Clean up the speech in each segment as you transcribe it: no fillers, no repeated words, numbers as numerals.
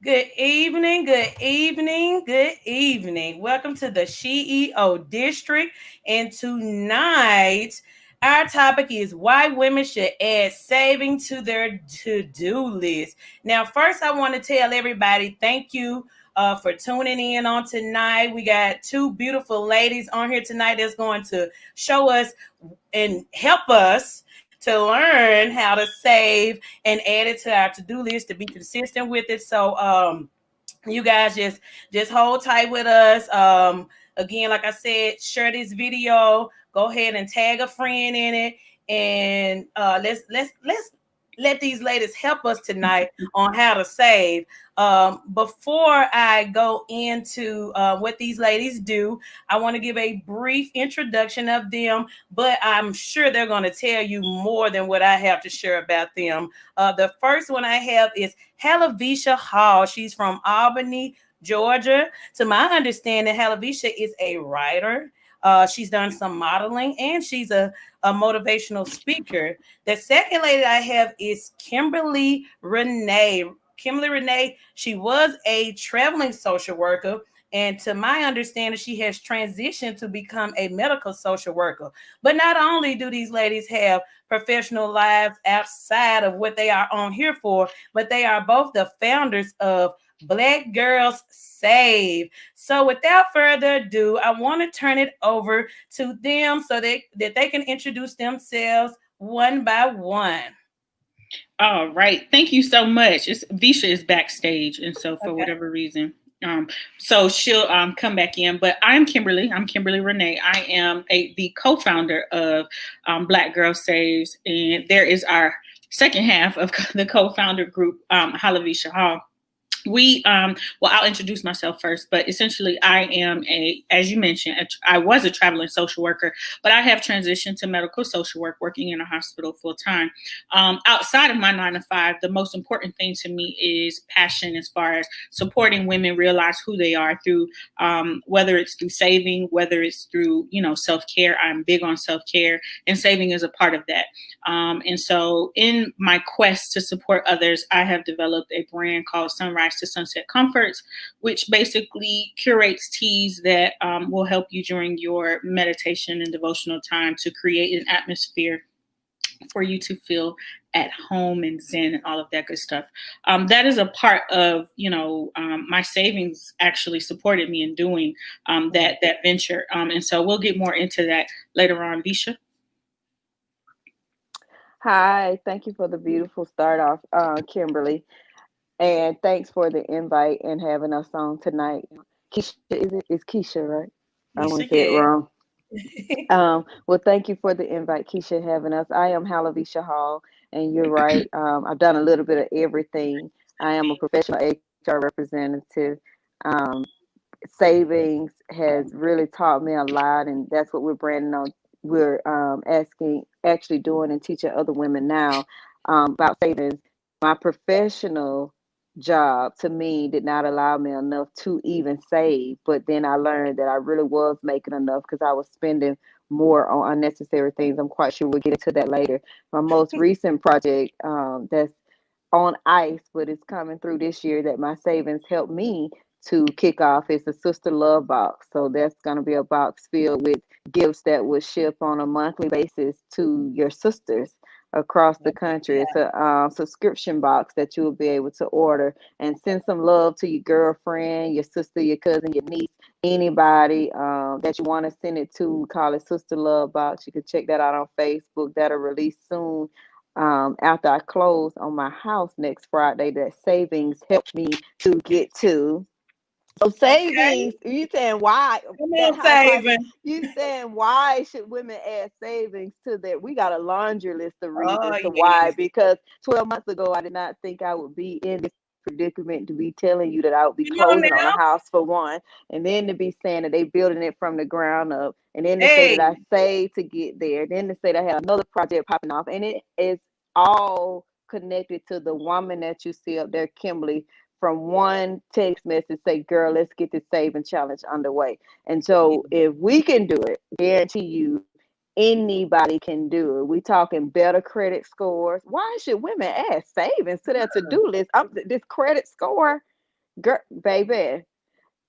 Good evening, good evening, good evening. Welcome to the SheEO District. And tonight, our topic is why women should add saving to their to do list. Now, first, I want to tell everybody thank you for tuning in on tonight. We got two beautiful ladies on here tonight that's going to show us and help us to learn how to save and add it to our to-do list to be consistent with it. So you guys just hold tight with us. Again, like I said, share this video, go ahead and tag a friend in it, and let's let these ladies help us tonight on how to save. Before I go into what these ladies do, I want to give a brief introduction of them, but I'm sure they're going to tell you more than what I have to share about them. The first one I have is Halaveshia Hall. She's from Albany, Georgia. To my understanding, Halaveshia is a writer. She's done some modeling and she's a motivational speaker. The second lady I have is Kimberly Renay. Kimberly Renay, she was a traveling social worker. And to my understanding, she has transitioned to become a medical social worker. But not only do these ladies have professional lives outside of what they are on here for, but they are both the founders of Black Girls Save. So without further ado, I want to turn it over to them so that they can introduce themselves one by one. All right. Thank you so much. Visha is backstage, and so for Okay. whatever reason, um, so she'll come back in. But I'm Kimberly. I'm Kimberly Renay. I am the co-founder of Black Girl Saves, and there is our second half of the co-founder group, Halaveshia Hall. Well, I'll introduce myself first, but essentially I am as you mentioned, I was a traveling social worker, but I have transitioned to medical social work, working in a hospital full time. Outside of my 9 to 5, the most important thing to me is passion, as far as supporting women realize who they are through, whether it's through saving, whether it's through, self-care. I'm big on self-care, and saving is a part of that. And so in my quest to support others, I have developed a brand called Sunrise to Sunset Comforts, which basically curates teas that will help you during your meditation and devotional time to create an atmosphere for you to feel at home and zen and all of that good stuff. That is a part of, my savings actually supported me in doing that venture. And so we'll get more into that later on, Bisha. Hi, thank you for the beautiful start off, Kimberly. And thanks for the invite and having us on tonight. Keisha, is it? It's Keisha, right? I don't want Keisha, to say it yeah. wrong. Well, thank you for the invite, Keisha, having us. I am Halaveshia Hall, and you're right. I've done a little bit of everything. I am a professional HR representative. Um, Savings has really taught me a lot, and that's what we're branding on. We're actually doing and teaching other women now about savings. My professional job to me did not allow me enough to even save, but then I learned that I really was making enough because I was spending more on unnecessary things. I'm quite sure we'll get into that later. My most recent project that's on ice, but it's coming through this year that my savings helped me to kick off. It's a sister love box. So that's going to be a box filled with gifts that will ship on a monthly basis to your sisters across the country. It's a subscription box that you will be able to order and send some love to your girlfriend, your sister, your cousin, your niece, anybody that you want to send it to. We call it Sister Love Box. You can check that out on Facebook. That'll release soon. After I close on my house next Friday, that savings helped me to get to. So Okay. savings, you saying why Come that on, high project? saving. You saying why should women add savings to that? We got a laundry list of Oh, reasons to why. yes. Because 12 months ago, I did not think I would be in this predicament to be telling you that I would be Come on closing on a now. house for one, and then to be saying that they building it from the ground up, and then to say that I Hey. saved to get there, then to say that I had another project popping off, and it is all connected to the woman that you see up there, Kimberly, from one text message say, girl, let's get this saving challenge underway. And so if we can do it, guarantee you anybody can do it. We talking better credit scores. Why should women add savings to their to-do list? This credit score. Girl, baby,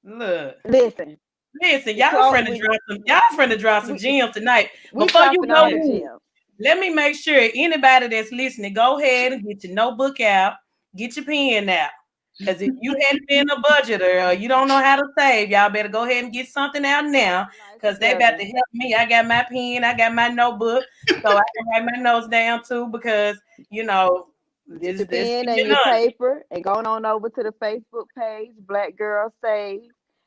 Look. listen. Listen, We y'all close. friend to drop some We gems tonight. we Before you dropping all the go, gems. let me make sure anybody that's listening, go ahead and get your notebook out, get your pen out. Because if you hadn't been a budgeter or you don't know how to save, y'all better go ahead and get something out now. Get your life Because they about to together. help me. I got my pen, I got my notebook, so I can write my notes down too. Because you know, Get your this pen and being your honest. paper and going on over to the Facebook page, Black Girl Save.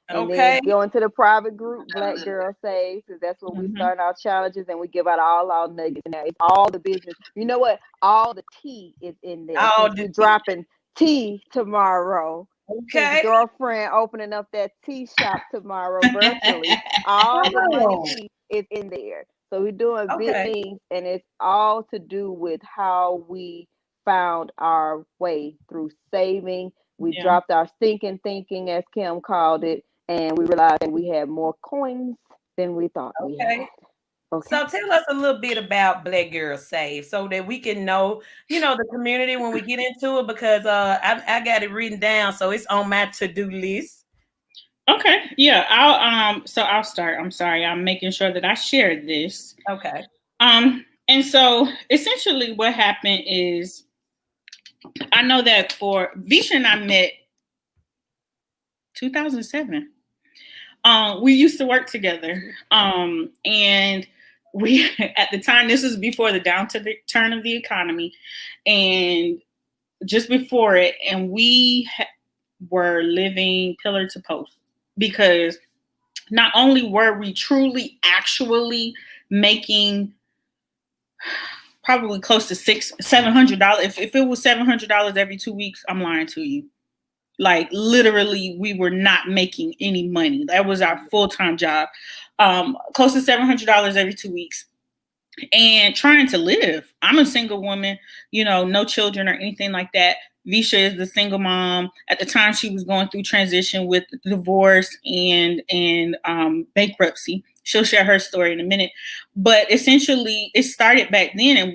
And Okay, then go into the private group, Black Girl Save, because that's where we Mhm. start our challenges and we give out all our nuggets. Now it's all the business. You know what? All the tea is in there all since the we dropping tea tomorrow. Since okay. girlfriend opening up that tea shop tomorrow virtually, all Come the money on. is in there. So we're doing big Okay. things, and it's all to do with how we found our way through saving. We Yeah. dropped our stinking thinking, as Kim called it, and we realized that we had more coins than we thought we Okay. had. Okay. So tell us a little bit about Black Girl Save so that we can know, the community when we get into it because I got it written down so it's on my to-do list. Okay. Yeah. I'll start. I'm sorry. I'm making sure that I share this. Okay. And so essentially what happened is I know that for Visha and I met 2007. We used to work together. And we at the time, this was before the downturn of the economy and just before it, and were living pillar to post because not only were we truly actually making probably close to $700. If it was $700 every 2 weeks, I'm lying to you. Like literally, we were not making any money. That was our full time job. Close to $700 every 2 weeks, and trying to live. I'm a single woman, no children or anything like that. Visha is the single mom. At the time, she was going through transition with divorce and bankruptcy. She'll share her story in a minute. But essentially, it started back then, and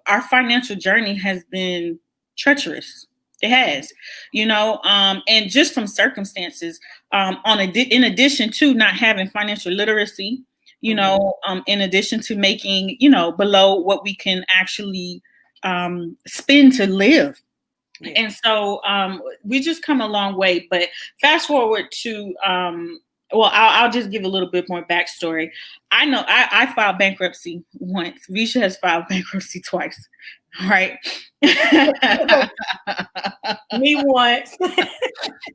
our financial journey has been treacherous. It has, and just from circumstances, in addition to not having financial literacy, Mhm. in addition to making, below what we can actually spend to live. Yeah. And so we just come a long way. But fast forward to, well, I'll just give a little bit more backstory. I know I filed bankruptcy once. Visha has filed bankruptcy twice. Right. Me once.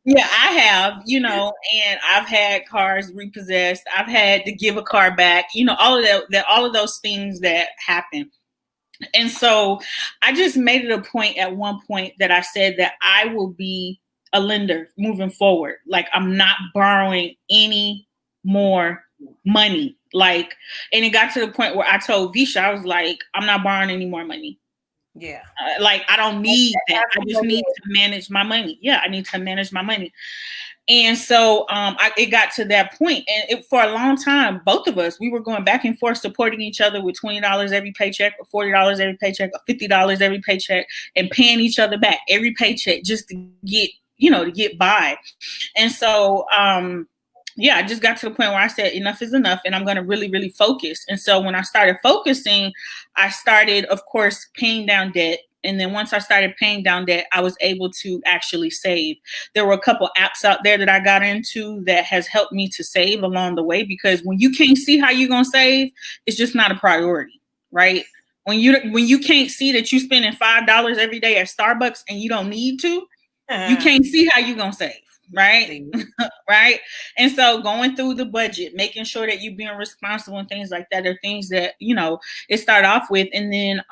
Yeah, I have, and I've had cars repossessed. I've had to give a car back, all of all of those things that happen. And so I just made it a point at one point that I said that I will be a lender moving forward. Like I'm not borrowing any more money. Like, and it got to the point where I told Visha, I was like, I'm not borrowing any more money. Yeah. Like I don't need that. I just need Okay. to manage my money. Yeah, I need to manage my money. And so it got to that point, and for a long time, both of us, we were going back and forth, supporting each other with $20 every paycheck, or $40 every paycheck, or $50 every paycheck, and paying each other back every paycheck just to get, to get by. And so, yeah, I just got to the point where I said enough is enough, and I'm going to really, really focus. And so when I started focusing, I started, of course, paying down debt. And then once I started paying down debt, I was able to actually save. There were a couple apps out there that I got into that has helped me to save along the way, because when you can't see how you're going to save, it's just not a priority, right? When you can't see that you're spending $5 every day at Starbucks and you don't need to, you can't see how you're going to save. Right. Right. And so going through the budget, making sure that you're being responsible and things like that are things that, it started off with. And then,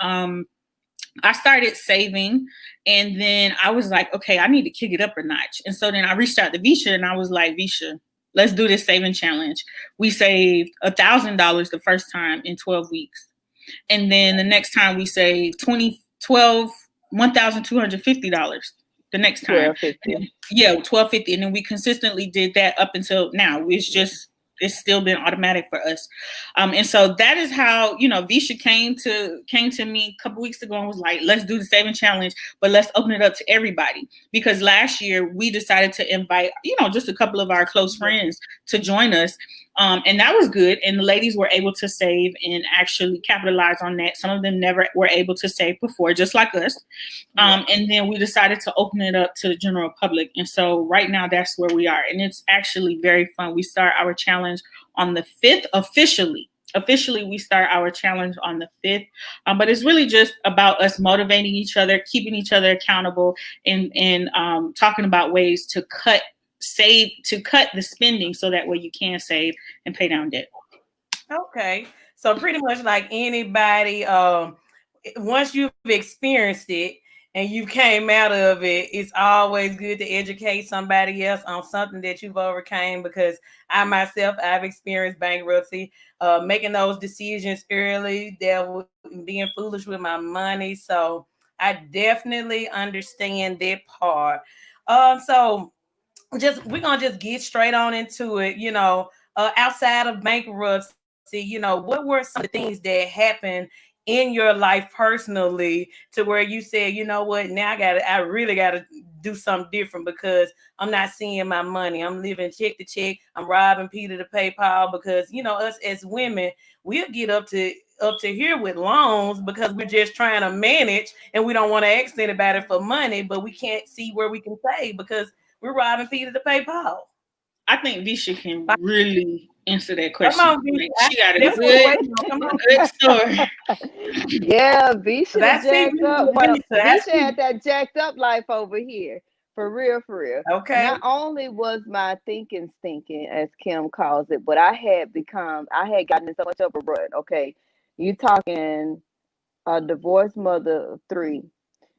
I started saving, and then I was like, okay, I need to kick it up a notch. And so then I reached out to Visha and I was like, Visha, let's do this saving challenge. We saved $1,000 the first time in 12 weeks. And then the next time we saved $1,250 the next time. 12.50. Yeah, 12.50. And then we consistently did that up until now. It's just it's still been automatic for us. And so that is how, Visha came to me a couple weeks ago and was like, let's do the saving challenge, but let's open it up to everybody. Because last year we decided to invite, just a couple of our close friends to join us. And that was good. And the ladies were able to save and actually capitalize on that. Some of them never were able to save before, just like us. And then we decided to open it up to the general public. And so right now that's where we are. And it's actually very fun. We start our challenge on the 5th officially. Officially, we start our challenge on the 5th. But it's really just about us motivating each other, keeping each other accountable, and talking about ways to cut the spending so that way you can save and pay down debt. Okay. So pretty much like anybody, once you've experienced it and you came out of it, it's always good to educate somebody else on something that you've overcame, because I myself, I've experienced bankruptcy, making those decisions early, being foolish with my money. So I definitely understand that part. So we're gonna just get straight on into it. Outside of bankruptcy, what were some of the things that happened in your life personally to where you said, you know what, now I really gotta do something different, because I'm not seeing my money. I'm living check to check. I'm robbing Peter to pay Paul, because us as women, we'll get up to here with loans because we're just trying to manage and we don't want to ask anybody for money, but we can't see where we can save because we're robbing Peter to pay Paul. I think Visha can really answer that Come question. on, Visha. Like, she got a That's what we're good, waiting on. Come on. good story. Yeah, 'Cause Visha I see jacked up. Well, Visha. I Visha see. had that jacked up life over here. For real, for real. Okay. Not only was my thinking stinking, as Kim calls it, but I had gotten in so much of a rut. Okay. You talking a divorced mother of three.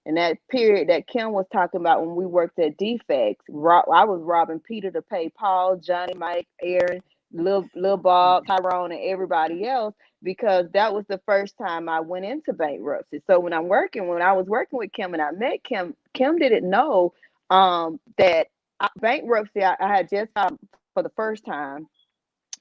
And that period that Kim was talking about when we worked at Defects, I was robbing Peter to pay Paul, Johnny, Mike, Aaron, Lil Bob, Tyrone, and everybody else, because that was the first time I went into bankruptcy. So when I was working with Kim and I met Kim, Kim didn't know that bankruptcy, I had just for the first time,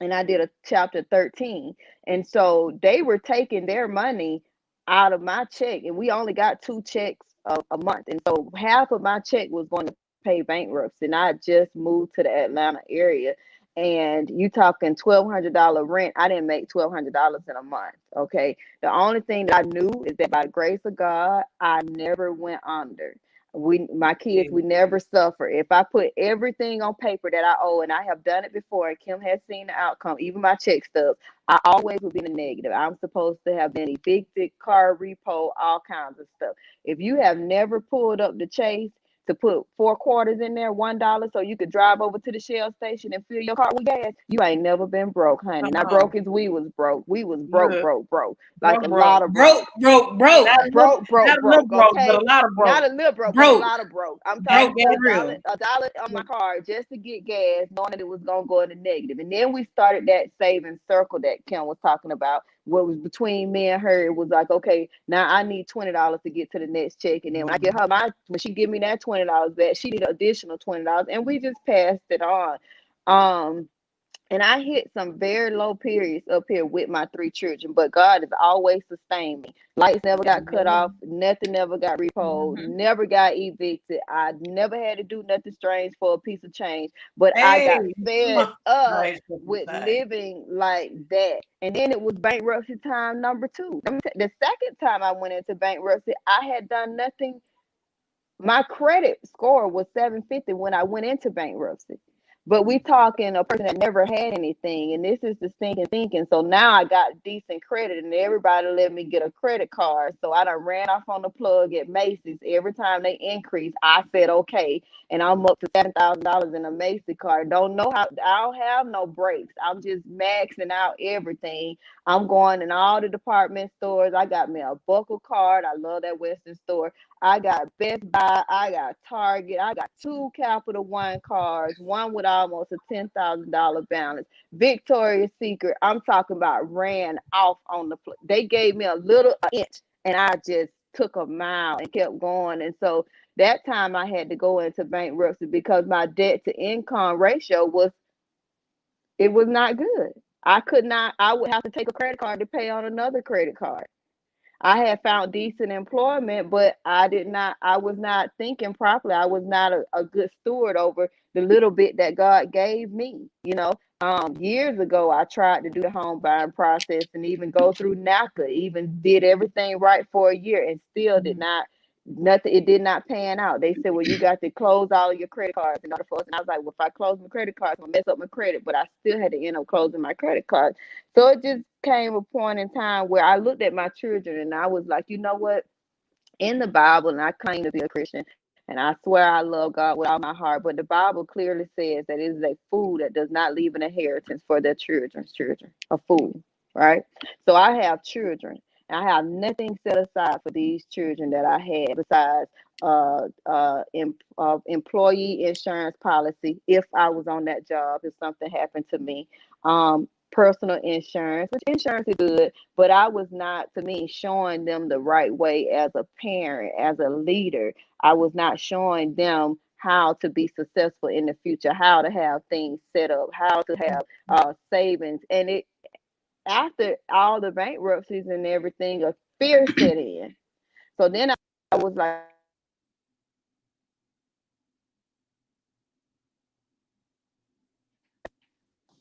and I did a chapter 13. And so they were taking their money out of my check, and we only got two checks a month. And so half of my check was going to pay bankruptcy. And I just moved to the Atlanta area. And you talking $1,200 rent. I didn't make $1,200 in a month. Okay. The only thing that I knew is that by the grace of God, I never went under. My kids, we never suffer. If I put everything on paper that I owe, and I have done it before, and Kim has seen the outcome, even my check stubs, I always would be in the negative. I'm supposed to have been evicted, car repo, all kinds of stuff. If you have never pulled up the Chase to put 4 quarters in there, $1, so you could drive over to the Shell station and fill your car with gas, you ain't never been broke, honey. Not broke as we was broke. We was broke, Look, broke, broke. Like broke, a broke. lot of broke. Broke. Not a little Broke. broke, but Okay, a lot of broke. not a little broke, but a Broke. lot of broke. I'm Got talking Broke about for real. a dollar on my card just to get gas, knowing that it was gonna go in the negative. And then we started that saving circle that Kim was talking about. What was between me and her, it was like, okay, now I need $20 to get to the next check. And then when I get her when she give me that $20 back, she need an additional $20. And we just passed it on. And I hit some very low periods up here with my three children, but God has always sustained me. Lights never got cut off, nothing never got repoed, never got evicted. I never had to do nothing strange for a piece of change, but I Hey, got fed up nice with thing. living like that. And then it was bankruptcy time number two. The second time I went into bankruptcy, I had done nothing. My credit score was 750 when I went into bankruptcy. But we talking a person that never had anything, and this is the stinking thinking. So now I got decent credit, and everybody let me get a credit card. So I done ran off on the plug at Macy's. Every time they increase, I said okay, and I'm up to $7,000 in a Macy's card. Don't know how. I don't have no breaks. I'm just maxing out everything. I'm going in all the department stores. I got me a Buckle card. I love that Western store. I got Best Buy, I got Target, I got two Capital One cards, one with almost a $10,000 balance. Victoria's Secret, I'm talking about, ran off on the they gave me a little inch, and I just took a mile and kept going. And so that time I had to go into bankruptcy because my debt to income ratio was It was not good. I could not. I would have to take a credit card to pay on another credit card. I had found decent employment, but I was not thinking properly. I was not a good steward over the little bit that God gave me. Years ago, I tried to do the home buying process and even go through NACA, even did everything right for a year and still did not, nothing, it did not pan out. They said, well, you got to close all of your credit cards in order for us. And I was like, well, if I close my credit cards, I'm going to mess up my credit, but I still had to end up closing my credit cards. So it just came a point in time where I looked at my children and I was like, you know what? In the Bible, and I claim to be a Christian, and I swear I love God with all my heart, but the Bible clearly says that it is a fool that does not leave an inheritance for their children's children. A fool, right? So I have children, and I have nothing set aside for these children that I had besides employee insurance policy if I was on that job, if something happened to me. Personal insurance, which insurance is good, but I was not, to me, showing them the right way as a parent, as a leader. I was not showing them how to be successful in the future, how to have things set up, how to have savings. And it after all the bankruptcies and everything, a fear set in. So then I was like,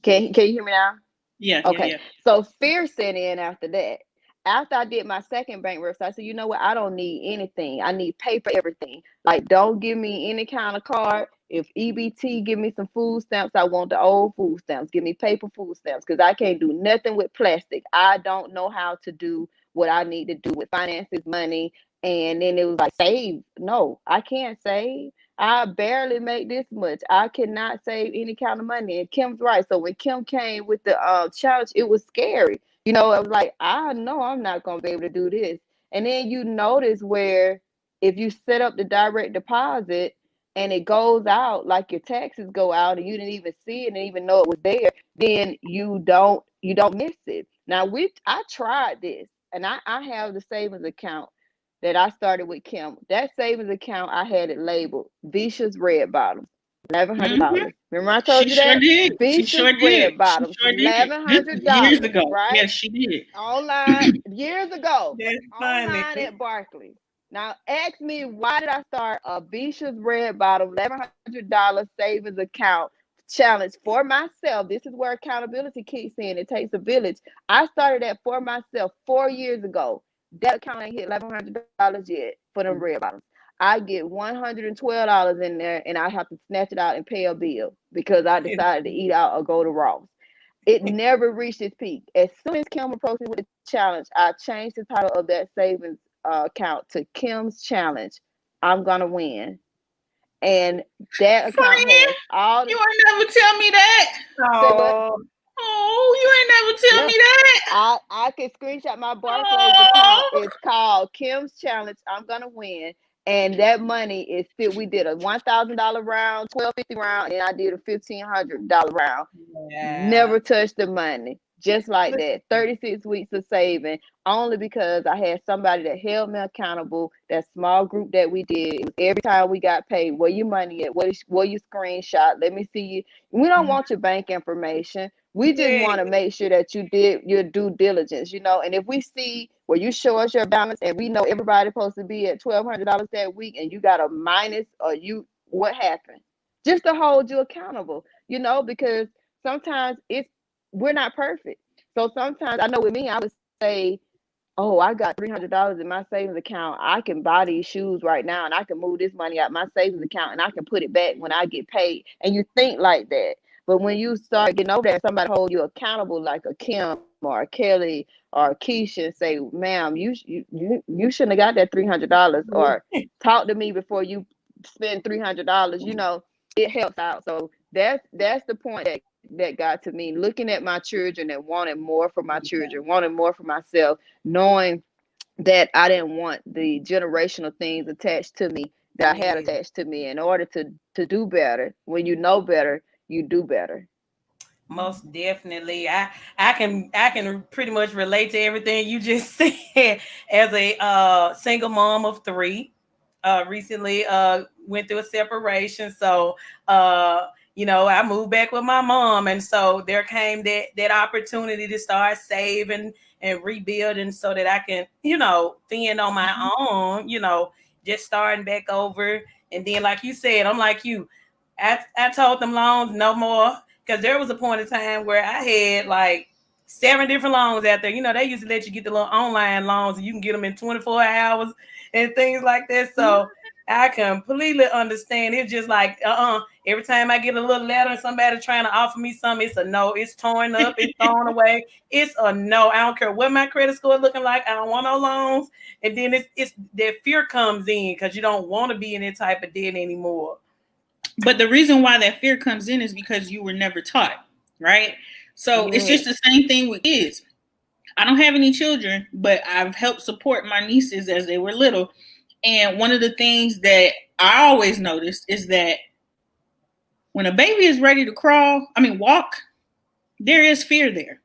can you hear me now? Yeah, yeah, Okay, yeah. so fear set in after that. After I did my second bankruptcy, I said, you know what? I don't need anything. I need paper everything. Like, don't give me any kind of card. If EBT give me some food stamps, I want the old food stamps. Give me paper food stamps because I can't do nothing with plastic. I don't know how to do what I need to do with finances, money. And then it was like, save. No, I can't save. I barely make this much. I cannot save any kind of money. And Kim's right. So when Kim came with the challenge, it was scary. I was like, I know I'm not going to be able to do this. And then you notice where if you set up the direct deposit and it goes out like your taxes go out and you didn't even see it and even know it was there, then you don't miss it. Now I tried this and I have the savings account that I started with Kim. That savings account, I had it labeled Visha's Red Bottoms, Hmm. $1,100. Remember I She told you sure that? did. She Visha's sure did. Red She Bottoms, sure did. eleven This hundred was years dollars, ago. right? Yes, she did. Online years ago, That's funny. online at Barclays. Now ask me why did I start a Visha's Red Bottom $1,100 savings account challenge for myself? This is where accountability kicks in. It takes a village. I started that for myself 4 years ago. That account ain't hit $1,100 yet for them red bottoms. I get $112 in there and I have to snatch it out and pay a bill because I decided to eat out or go to Ross. It never reached its peak. As soon as Kim approached me with the challenge, I changed the title of that savings account to Kim's Challenge. I'm gonna win, and that account Friend, has all you the. ain't never tell me that. Say what? Oh, Oh, you ain't never tell Yeah, me that. I can screenshot my Barclays account. Oh, It's called Kim's Challenge. I'm gonna win. And that money is still. We did a $1,000 round, 1250 round, and I did a $1,500 round. yeah. Never touched the money. Just like Look, that. 36 weeks of saving only because I had somebody that held me accountable. That small group that we did. It was every time we got paid, where your money at? Where you screenshot? Let me see you. We don't want your bank information. We just yeah. want to make sure that you did your due diligence. And if we see where you show us your balance and we know everybody's supposed to be at $1,200 that week and you got a minus or what happened? Just to hold you accountable, because sometimes we're not perfect. So sometimes I know with me, I would say, oh, I got $300 in my savings account. I can buy these shoes right now and I can move this money out my savings account and I can put it back when I get paid. And you think like that. But when you start getting over there, somebody hold you accountable like a Kim or a Kelly or a Keisha and say, ma'am, you shouldn't have got that $300 or talk to me before you spend $300. It helps out. So that's the point that got to me, looking at my children and wanting more for my children, wanting more for myself, knowing that I didn't want the generational things attached to me that I had Yeah. attached to me. In order to do better, when you know better, you do better. Most definitely. I can pretty much relate to everything you just said as a single mom of three. recently went through a separation. So I moved back with my mom, and so there came that opportunity to start saving and rebuilding so that I can, fend on my own, just starting back over. And then, like you said, I'm like you. I told them loans no more, because there was a point in time where I had like 7 different loans out there. They used to let you get the little online loans and you can get them in 24 hours and things like that. So I completely understand. It's just like, every time I get a little letter and somebody trying to offer me something, it's a no. It's torn up. It's thrown away. It's a no. I don't care what my credit score looking like. I don't want no loans. And then it's that fear comes in because you don't want to be in that type of debt anymore. But the reason why that fear comes in is because you were never taught, right? So it's just the same thing with kids. I don't have any children, but I've helped support my nieces as they were little. And one of the things that I always noticed is that when a baby is ready to walk, there is fear there.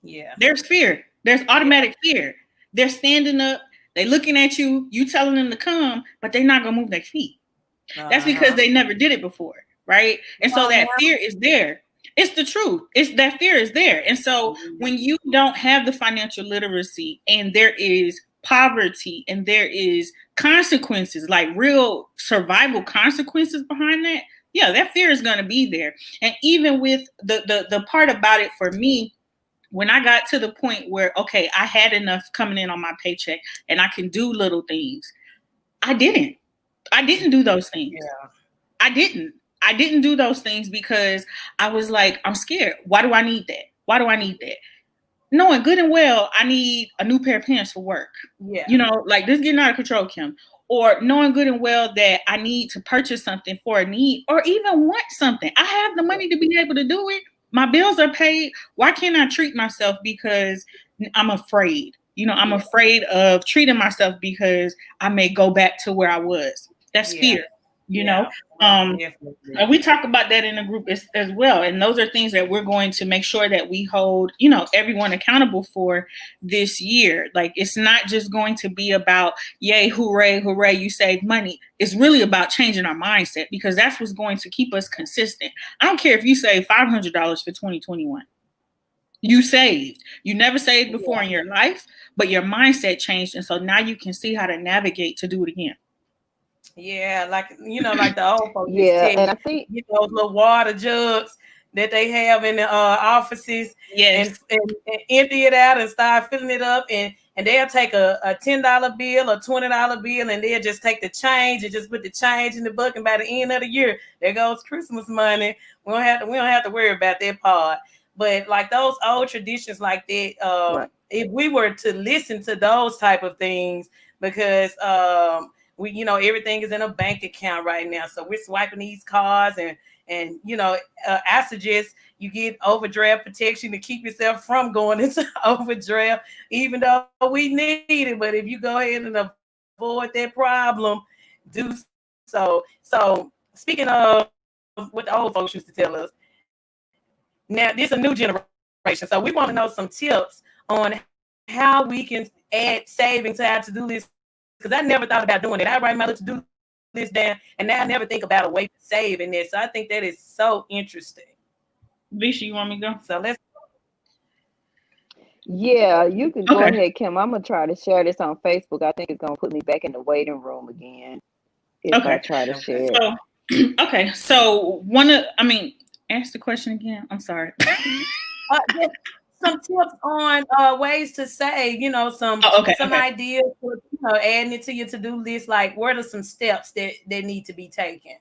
Yeah. There's fear. There's automatic fear. They're standing up. They're looking at you. You telling them to come, but they're not going to move their feet. That's because they never did it before, right? And so that fear is there. It's the truth. It's that fear is there. And so when you don't have the financial literacy and there is poverty and there is consequences, like real survival consequences behind that, yeah, that fear is going to be there. And even with the part about it for me, when I got to the point where, okay, I had enough coming in on my paycheck and I can do little things, I didn't do those things. Yeah. I didn't do those things because I was like, I'm scared. Why do I need that? Why do I need that? Knowing good and well, I need a new pair of pants for work. Yeah. Like this getting out of control, Kim. Or knowing good and well that I need to purchase something for a need or even want something. I have the money to be able to do it. My bills are paid. Why can't I treat myself because I'm afraid? I'm afraid of treating myself because I may go back to where I was. That's fear, and we talk about that in the group as well. And those are things that we're going to make sure that we hold, everyone accountable for this year. Like, it's not just going to be about, yay, hooray, hooray, you saved money. It's really about changing our mindset because that's what's going to keep us consistent. I don't care if you save $500 for 2021. You saved. You never saved before in your life, but your mindset changed. And so now you can see how to navigate to do it again. Yeah, like the old folks. And I think those little water jugs that they have in the offices, yes, and empty it out and start filling it up, and they'll take a $10 bill or $20 bill, and they'll just take the change and just put the change in the bucket. And by the end of the year, there goes Christmas money. We don't have to worry about that part. But like those old traditions like that, if we were to listen to those type of things, because we, everything is in a bank account right now. So we're swiping these cards and I suggest you get overdraft protection to keep yourself from going into overdraft, even though we need it. But if you go ahead and avoid that problem, do so. So speaking of what the old folks used to tell us, now this is a new generation. So we want to know some tips on how we can add saving to our to-do list. Because I never thought about doing it. I write my little to-do list down, and now I never think about a way to save in this. So I think that is so interesting. Visha, you want me to go? So let's. Yeah, you can go ahead, Kim. I'm gonna try to share this on Facebook. I think it's gonna put me back in the waiting room again if I try to share it. So ask the question again. I'm sorry. Some tips on ways to save, some ideas for adding it to your to-do list. Like, what are some steps that need to be taken?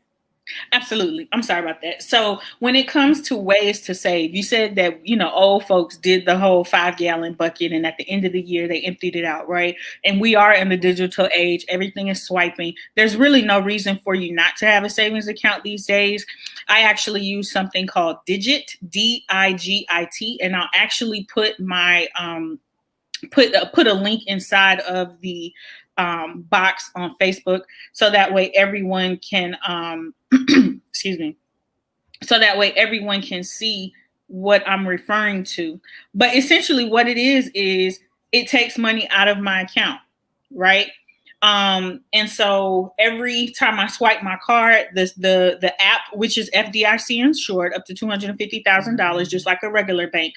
Absolutely. I'm sorry about that. So when it comes to ways to save, you said that, old folks did the whole 5-gallon bucket and at the end of the year, they emptied it out, right? And we are in the digital age. Everything is swiping. There's really no reason for you not to have a savings account these days. I actually use something called Digit, DIGIT, and I'll actually put my put a link inside of the box on Facebook, so that way everyone can excuse me, so that way everyone can see what I'm referring to. But essentially what it is it takes money out of my account, right? And so every time I swipe my card, the app, which is FDIC insured, up to $250,000, just like a regular bank.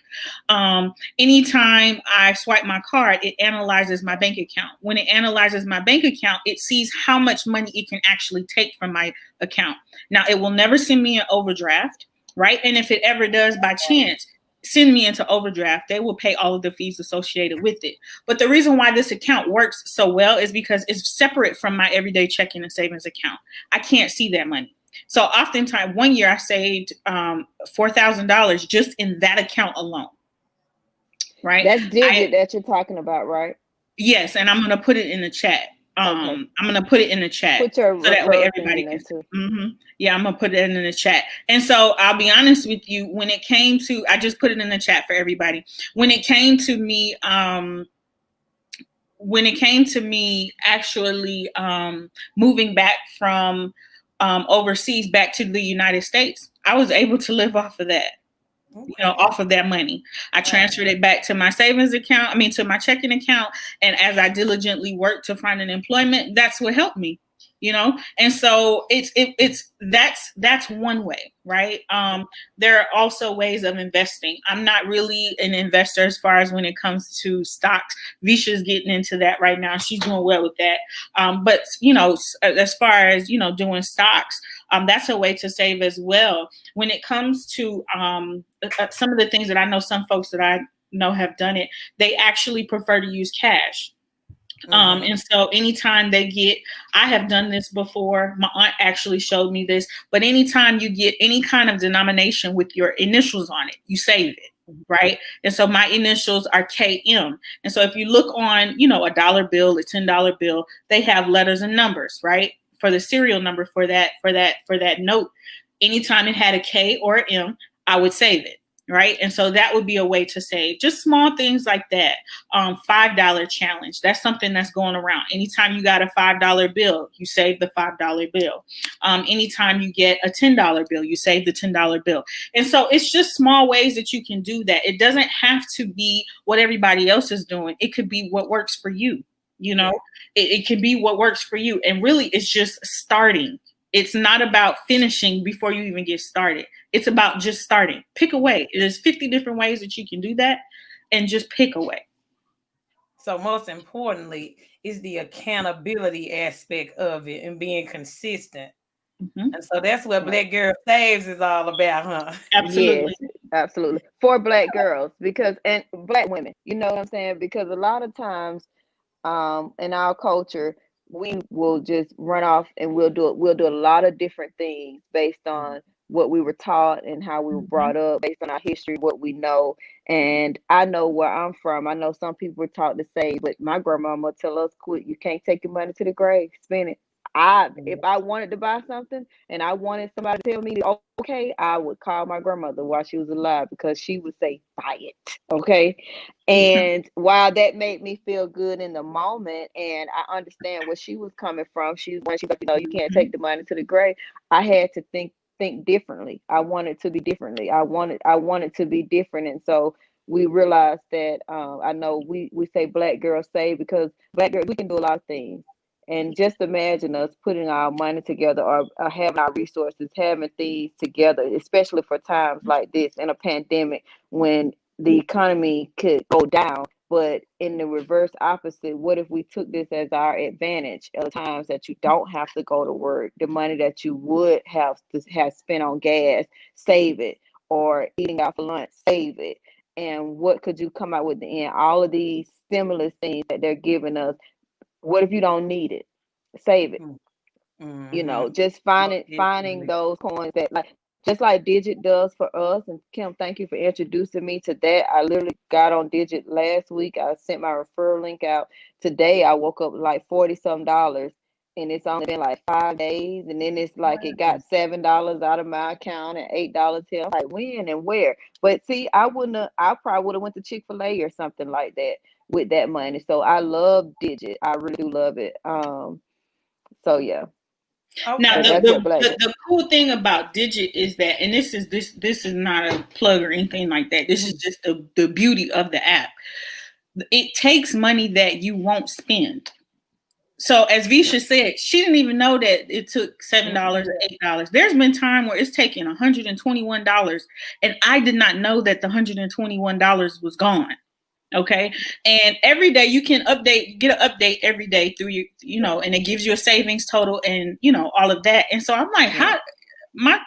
Anytime I swipe my card, it analyzes my bank account. When it analyzes my bank account, it sees how much money it can actually take from my account. Now, it will never send me an overdraft, right? And if it ever does by chance send me into overdraft, they will pay all of the fees associated with it. But the reason why this account works so well is because it's separate from my everyday checking and savings account. I can't see that money. So oftentimes, one year I saved $4,000 just in that account alone. Right? That's digit that you're talking about, right? Yes, and I'm going to put it in the chat. I'm going to put it in the chat Put your so that way everybody can see. Yeah, I'm going to put it in the chat. And so I'll be honest with you, when it came to, I just put it in the chat for everybody. When it came to me actually moving back from overseas back to the United States, I was able to live off of that. Okay. Off of that money. I transferred it back to my savings account, to my checking account. And as I diligently worked to find an employment, that's what helped me, And so that's one way, right? There are also ways of investing. I'm not really an investor as far as when it comes to stocks. Visha's getting into that right now. She's doing well with that. But as far as, doing stocks, that's a way to save as well. When it comes to some of the things that I know some folks that I know have done it, they actually prefer to use cash. And so anytime I have done this before, my aunt actually showed me this, but anytime you get any kind of denomination with your initials on it, you save it, right? And so my initials are KM. And so if you look on, a dollar bill, a $10 bill, they have letters and numbers, right? For the serial number for that note, anytime it had a K or an M, I would save it. Right. And so that would be a way to save, just small things like that. $5 challenge. That's something that's going around. Anytime you got a $5 bill, you save the $5 bill. Anytime you get a $10 bill, you save the $10 bill. And so it's just small ways that you can do that. It doesn't have to be what everybody else is doing. It could be what works for you. It can be what works for you. And really, it's just starting. It's not about finishing before you even get started. It's about just starting. Pick a way. There's 50 different ways that you can do that, and just pick a way. So most importantly is the accountability aspect of it and being consistent. And so that's what Black Girl Saves is all about, huh? Absolutely. Yes, absolutely. For Black girls, and Black women, you know what I'm saying? Because a lot of times in our culture, we will just run off and we'll do a lot of different things based on what we were taught and how we were brought up, based on our history, what we know. And I know where I'm from. I know some people were taught to say, but my grandmama tell us, quit. You can't take your money to the grave. Spend it. If I wanted to buy something and I wanted somebody to tell me, okay, I would call my grandmother while she was alive, because she would say, buy it. Okay. And while that made me feel good in the moment, and I understand where she was coming from, she was like, you can't take the money to the grave. I had to think differently. I wanted to be differently. I wanted to be different. And so we realized that I know we say Black Girls Save, because Black girls, we can do a lot of things. And just imagine us putting our money together, or having our resources, having things together, especially for times like this in a pandemic when the economy could go down. But in the reverse opposite, what if we took this as our advantage of the times that you don't have to go to work? The money that you would have to have spent on gas, save it, or eating out for lunch, save it. And what could you come out with in the end? All of these stimulus things that they're giving us. What if you don't need it? Save it. Just finding those coins that, just like Digit does for us. And Kim, thank you for introducing me to that. I literally got on Digit last week. I sent my referral link out today. I woke up like $40-some, and it's only been like 5 days. And then it's like it got $7 out of my account and $8 here. I'm like, when and where? But see, I probably would have went to Chick-fil-A or something like that with that money. So I love Digit. I really do love it. So yeah. Okay. Now the cool thing about Digit is that, and this is not a plug or anything like that. This is just the beauty of the app. It takes money that you won't spend. So as Visha said, she didn't even know that it took $7 or $8. There's been time where it's taken $121, and I did not know that the $121 was gone. Okay. And every day you can get an update every day through and it gives you a savings total and, all of that. And so I'm like, how my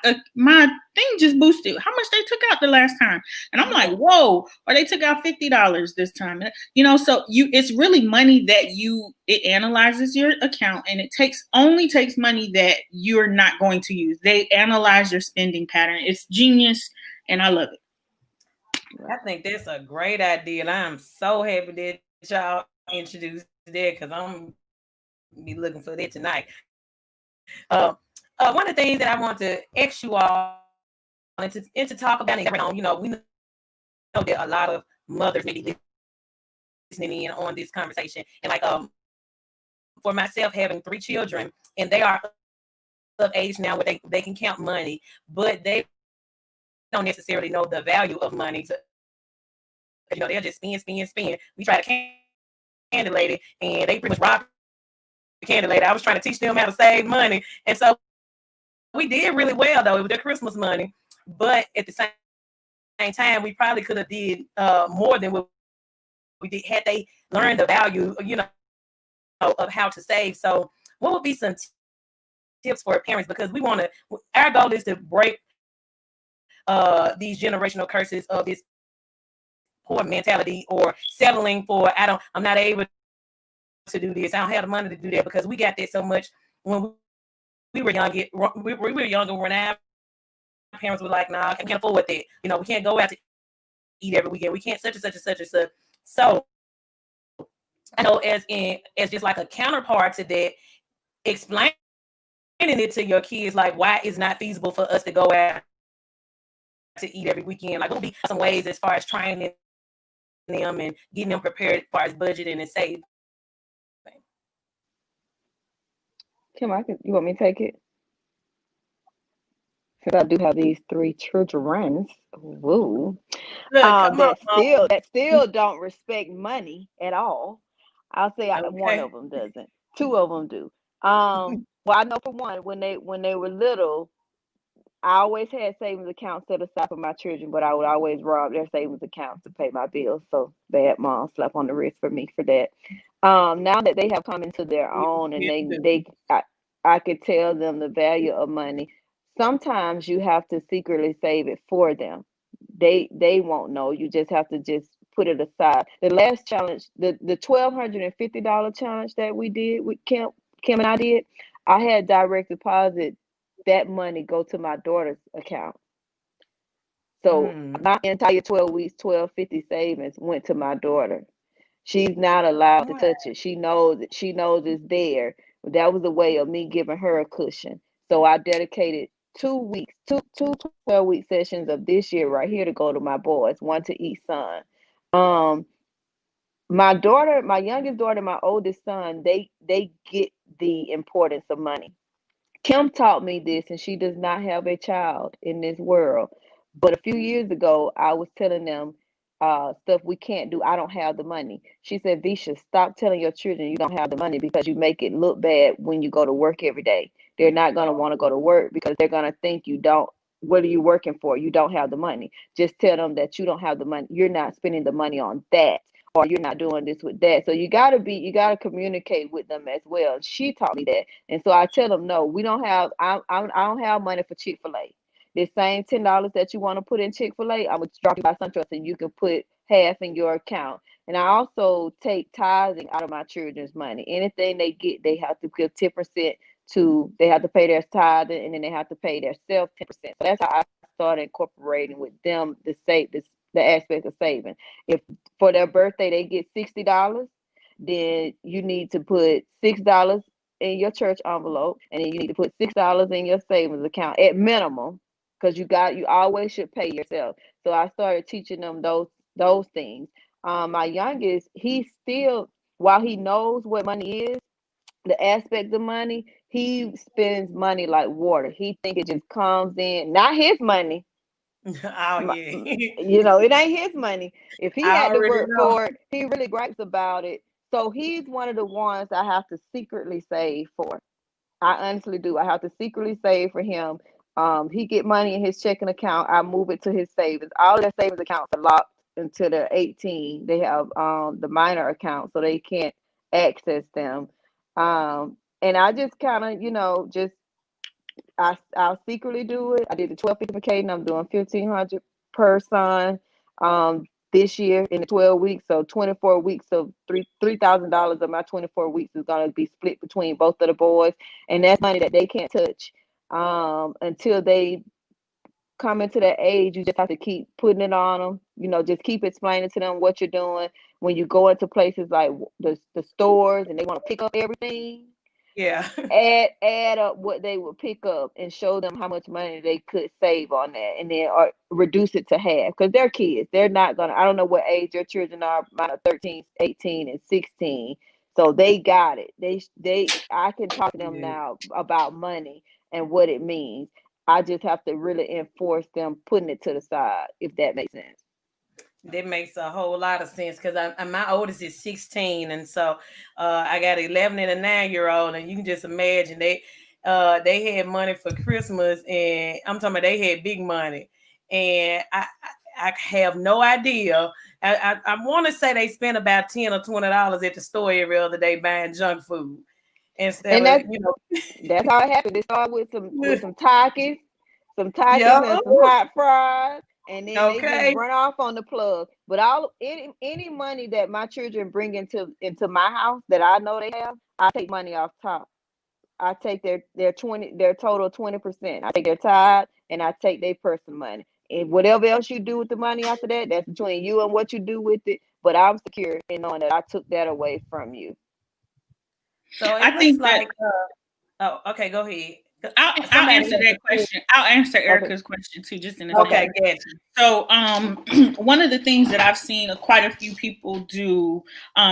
thing just boosted. How much they took out the last time? And I'm like, whoa, or they took out $50 this time. So it's really money that it analyzes your account, and it only takes money that you're not going to use. They analyze your spending pattern. It's genius, and I love it. I think that's a great idea, and I'm so happy that y'all introduced that because I'm be looking for that tonight. One of the things that I want to ask you all and to talk about, we know that a lot of mothers may be listening in on this conversation, and for myself, having 3 children, and they are of age now where they can count money, but they don't necessarily know the value of money. They'll just spend. We try to candidate it, and they pretty much rob the candidate. I was trying to teach them how to save money, and so we did really well though. It was their Christmas money, but at the same time, we probably could have did more than what we did had they learned the value, of how to save. So, what would be some tips for parents? Because our goal is to break these generational curses of this poor mentality or settling for I'm not able to do this. I don't have the money to do that, because we got that so much when we were young. We were younger when our parents were like, "Nah, I can't afford that. We can't go out to eat every weekend. We can't such and such and such and such." So I know as just like a counterpart to that, explaining it to your kids, like why it's not feasible for us to go out to eat every weekend. Like, what would be some ways as far as training them and getting them prepared as far as budgeting and saving? Kim, you want me to take it? Because I do have these 3 children. Woo. That still don't respect money at all. I'll say one of them doesn't. 2 of them do. Well, I know for one, when they were little, I always had savings accounts set aside for my children, but I would always rob their savings accounts to pay my bills. So bad mom, slap on the wrist for me for that. Now that they have come into their own, and I could tell them the value of money. Sometimes you have to secretly save it for them. They won't know. You just have to just put it aside. The last challenge, the $1,250 challenge that we did with Kim and I did, I had direct deposit that money go to my daughter's account. So my entire 12 weeks, 1250 savings went to my daughter. She's not allowed to touch it. She knows it's there. That was a way of me giving her a cushion. So I dedicated 2 weeks, two 12-week sessions of this year right here to go to my boys, one to each son. My daughter, my youngest daughter, my oldest son, they get the importance of money. Kim taught me this, and she does not have a child in this world. But a few years ago, I was telling them stuff we can't do. I don't have the money. She said, Visha, stop telling your children you don't have the money, because you make it look bad when you go to work every day. They're not going to want to go to work because they're going to think you don't. What are you working for? You don't have the money. Just tell them that you don't have the money. You're not spending the money on that, or you're not doing this with that. So you got to communicate with them as well. She taught me that. And so I tell them, no, we don't have, I don't have money for Chick-fil-A. The same $10 that you want to put in Chick-fil-A, I'm going to drop you by SunTrust, and you can put half in your account. And I also take tithing out of my children's money. Anything they get, they have to give 10% they have to pay their tithing, and then they have to pay their self 10%. So that's how I started incorporating with them the aspect of saving. If for their birthday they get $60, then you need to put $6 in your church envelope, and then you need to put $6 in your savings account at minimum, because you always should pay yourself. So I started teaching them those things. My youngest, he still, while he knows what money is, the aspect of money, he spends money like water. He think it just comes in, not his money. Oh yeah. It ain't his money. If he had to work for it, he really gripes about it. So he's one of the ones I have to secretly save for. I honestly do. I have to secretly save for him. He get money in his checking account. I move it to his savings. All their savings accounts are locked until they're 18. They have the minor account, so they can't access them. And I just kind of, just I'll secretly do it. I did the 1250 for Caden. I'm doing 1,500 per son. This year in the 12 weeks, so 24 weeks of $3,000 of my 24 weeks is gonna be split between both of the boys, and that's money that they can't touch until they come into that age. You just have to keep putting it on them. Just keep explaining to them what you're doing. When you go into places like the stores and they want to pick up everything, Yeah. add up what they would pick up and show them how much money they could save on that, and then or reduce it to half, because they're kids. They're not gonna, I don't know what age your children are. Mine are 13, 18, and 16, so they got it. I can talk to them Yeah. now about money and what it means. I just have to really enforce them putting it to the side, if that makes sense. That makes a whole lot of sense because my oldest is 16, and so I got 11 and a 9-year old, and you can just imagine they had money for Christmas, and I'm talking about they had big money, and I have no idea. I want to say they spent about $10 or $20 at the store every other day buying junk food instead And of that's how it happened. It started with some Takis yeah, and some hot fries, and then they just okay, run off on the plug. But any money that my children bring into my house that I know they have, I take money off top. I take their total 20%. I take their tithe and I take their personal money. And whatever else you do with the money after that, that's between you and what you do with it. But I'm secure in knowing that I took that away from you. so it I looks think that like oh, okay, go ahead. I'll Somebody answer has that a question. I'll answer Okay. Erica's question too, just in a Okay. okay, second. gotcha. So, one of the things that I've seen quite a few people do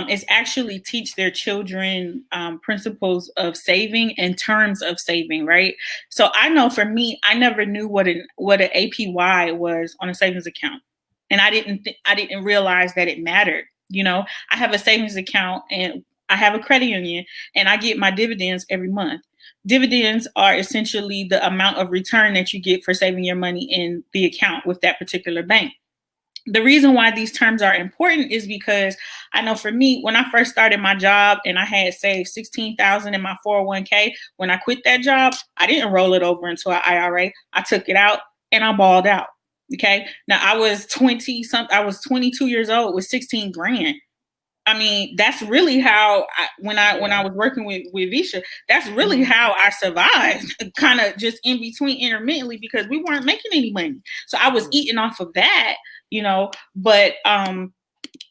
is actually teach their children principles of saving in terms of saving, right? So, I know for me, I never knew what an APY was on a savings account, and I didn't realize that it mattered. I have a savings account and I have a credit union, and I get my dividends every month. Dividends are essentially the amount of return that you get for saving your money in the account with that particular bank. The reason why these terms are important is because I know for me, when I first started my job and I had saved 16,000 in my 401k, when I quit that job, I didn't roll it over into an IRA. I took it out and I balled out. Okay. Now I was 22 years old with 16 grand. I mean, that's really how when I was working with Visha, that's really how I survived, kind of just in between intermittently, because we weren't making any money. So I was eating off of that. But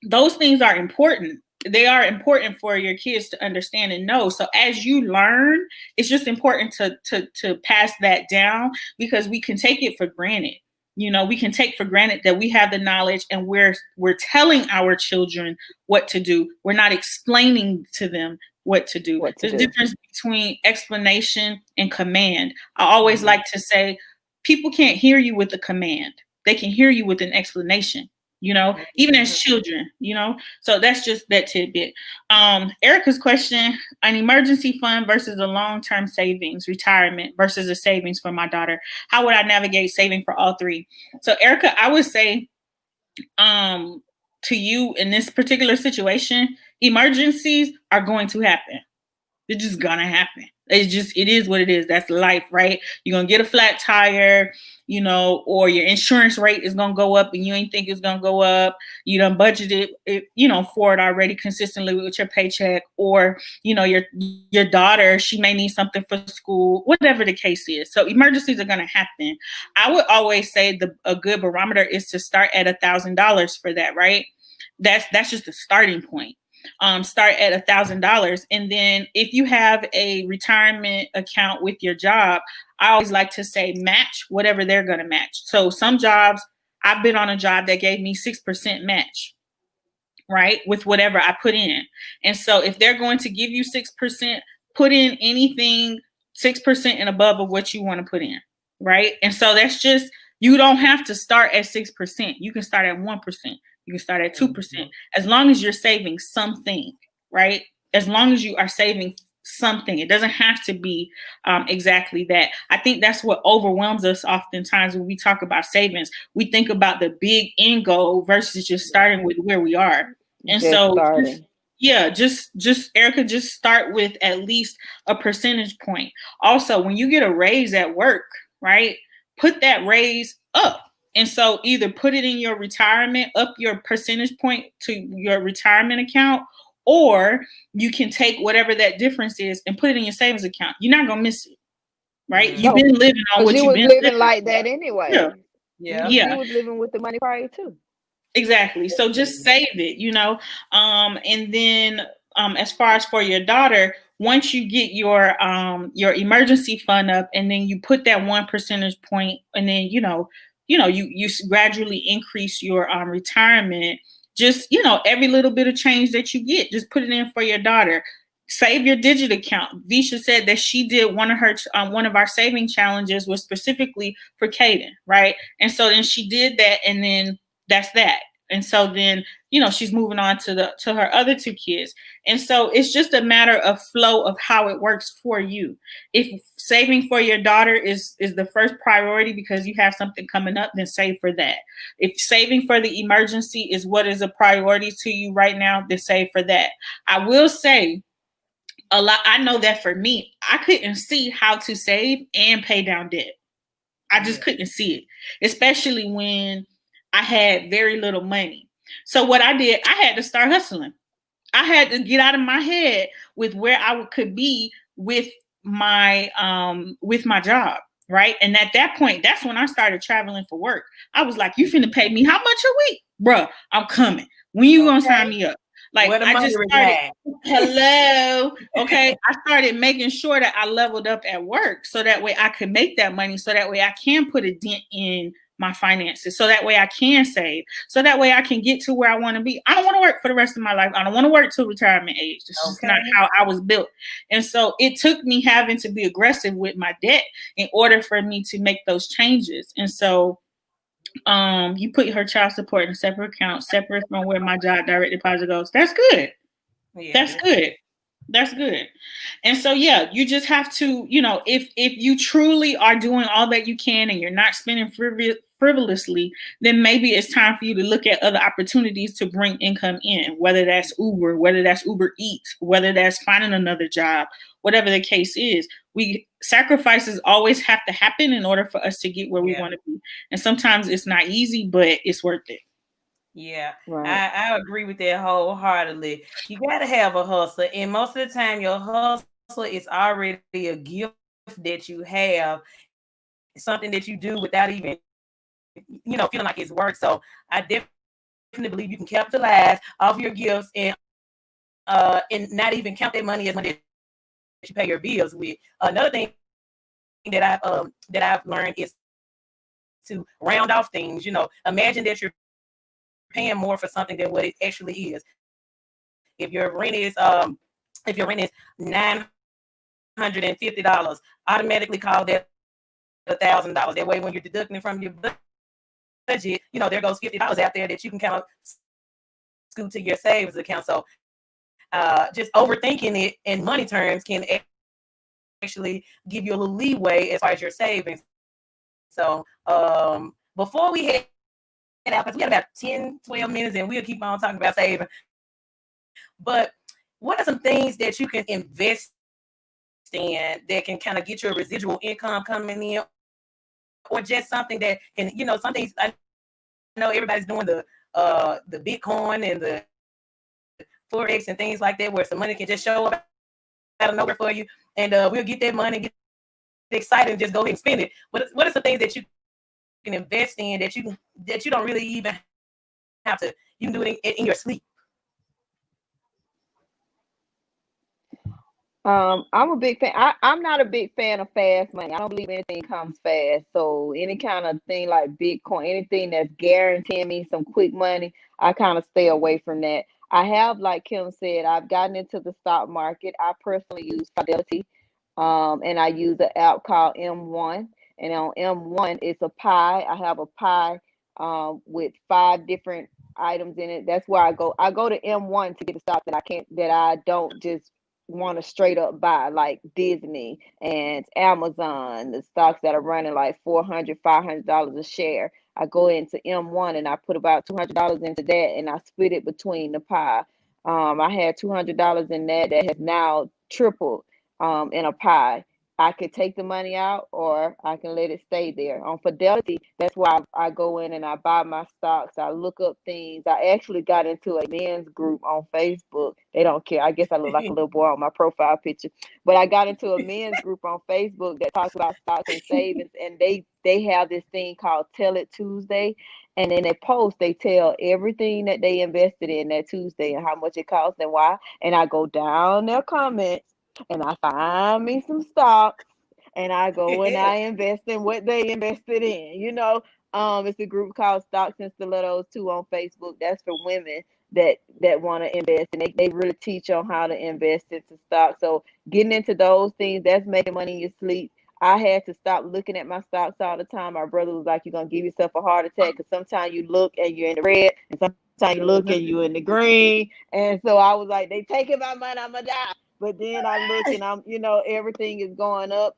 those things are important. They are important for your kids to understand and know. So as you learn, it's just important to pass that down, because we can take it for granted. We can take for granted that we have the knowledge and we're telling our children what to do. We're not explaining to them what to do. What to There's a do. difference between explanation and command. I always like to say, people can't hear you with a command. They can hear you with an explanation, even as children. So that's just that tidbit. Erica's question: an emergency fund versus a long-term savings, retirement versus a savings for my daughter. How would I navigate saving for all three? So Erica, I would say to you, in this particular situation, emergencies are going to happen. It's just gonna happen. It is what it is. That's life, right? You're gonna get a flat tire, or your insurance rate is gonna go up and you ain't think it's gonna go up. You done budgeted it, for it already consistently with your paycheck, or your daughter, she may need something for school, whatever the case is. So emergencies are gonna happen. I would always say a good barometer is to start at $1,000 for that, right? That's just a starting point. Start at $1,000. And then if you have a retirement account with your job, I always like to say match whatever they're going to match. So some jobs, I've been on a job that gave me 6% match, right? With whatever I put in. And so if they're going to give you 6%, put in anything 6% and above of what you want to put in, right? And so that's just, you don't have to start at 6%. You can start at 1%. You can start at 2%, as long as you're saving something, right? As long as you are saving something, it doesn't have to be exactly that. I think that's what overwhelms us oftentimes when we talk about savings. We think about the big end goal versus just starting with where we are. And Just so starting. yeah, just Erica, just start with at least a percentage point. Also, when you get a raise at work, right, put that raise up. And so either put it in your retirement, up your percentage point to your retirement account, or you can take whatever that difference is and put it in your savings account. You're not gonna miss it, right? You've No, been living on because what you you've was been living living like on. that Yeah, anyway. Yeah. yeah. You was living with the money prior too. Exactly. So just save it, and then as far as for your daughter, once you get your emergency fund up, and then you put that one percentage point, and then you gradually increase your retirement. Just every little bit of change that you get, just put it in for your daughter. Save your digit account. Visha said that she did one of our saving challenges was specifically for Kaden, right? And so then she did that, and then that's that. And so then she's moving on to her other two kids. And so it's just a matter of flow of how it works for you. If saving for your daughter is the first priority because you have something coming up, then save for that. If saving for the emergency is what is a priority to you right now, then save for that. I will say a lot. I know that for me, I couldn't see how to save and pay down debt. I just Yeah. couldn't see it, especially when I had very little money. So what I did, I had to start hustling. I had to get out of my head with where I could be with my job, right? And at that point, that's when I started traveling for work. I was like, "You finna pay me how much a week, bruh? I'm coming. When you gonna sign Okay. me up?" Like Where the I money just started. reside? Hello. Okay. I started making sure that I leveled up at work so that way I could make that money. So that way I can put a dent in my finances. So that way I can save. So that way I can get to where I want to be. I don't want to work for the rest of my life. I don't want to work till retirement age. This is just not Okay. how I was built. And so it took me having to be aggressive with my debt in order for me to make those changes. And so you put her child support in a separate account, separate from where my job direct deposit goes. That's good. Yeah. That's good. That's good. And so yeah, you just have to, if you truly are doing all that you can and you're not spending frivolously, then maybe it's time for you to look at other opportunities to bring income in, whether that's Uber, whether that's Uber Eats, whether that's finding another job, whatever the case is. Sacrifices always have to happen in order for us to get where we Yeah. want to be. And sometimes it's not easy, but it's worth it. Yeah, Right. I agree with that wholeheartedly. You got to have a hustle, and most of the time, your hustle is already a gift that you have, something that you do without even, feeling like it's work. So I definitely believe you can capitalize off your gifts and not even count that money as money that you pay your bills with. Another thing that I've learned is to round off things. Imagine that you're paying more for something than what it actually is. If your rent is $950, automatically call that $1,000. That way, when you're deducting it from your budget, there goes $50 out there that you can kind of scoot to your savings account. So just overthinking it in money terms can actually give you a little leeway as far as your savings. So before we head out, because we got about 10, 12 minutes and we'll keep on talking about saving. But what are some things that you can invest in that can kind of get your residual income coming in, or just something that can, some things I know everybody's doing the Bitcoin and the Forex and things like that, where some money can just show up out of nowhere for you, and we'll get that money, get excited, and just go ahead and spend it. What are some things that you can invest in that you don't really even have to? You can do it in your sleep. I'm a big fan. I'm not a big fan of fast money. I don't believe anything comes fast. So any kind of thing like Bitcoin, anything that's guaranteeing me some quick money, I kind of stay away from that. I have, like Kim said, I've gotten into the stock market. I personally use Fidelity, and I use an app called M1. And on M1, it's a pie. I have a pie with five different items in it. That's where I go. I go to M1 to get the stock that I don't just want to straight up buy, like Disney and Amazon, the stocks that are running like $400, $500 a share. I go into M1 and I put about $200 into that, and I split it between the pie. I had $200 in that has now tripled in a pie. I could take the money out or I can let it stay there. On Fidelity, that's why I go in and I buy my stocks. I look up things. I actually got into a men's group on Facebook. They don't care. I guess I look like a little boy on my profile picture. But I got into a men's group on Facebook that talks about stocks and savings, and they have this thing called Tell It Tuesday. And in they post, they tell everything that they invested in that Tuesday and how much it cost and why. And I go down their comments and I find me some stocks and I go and I invest in what they invested in. It's a group called Stocks and Stilettos too on Facebook. That's for women that want to invest, and they really teach on how to invest into stocks. So getting into those things, that's making money in your sleep. I had to stop looking at my stocks all the time. My brother was like, "You're gonna give yourself a heart attack," because sometimes you look and you're in the red, and sometimes you look and you're in the green. And so I was like, "They taking my money, I'm gonna die." But then I look and everything is going up.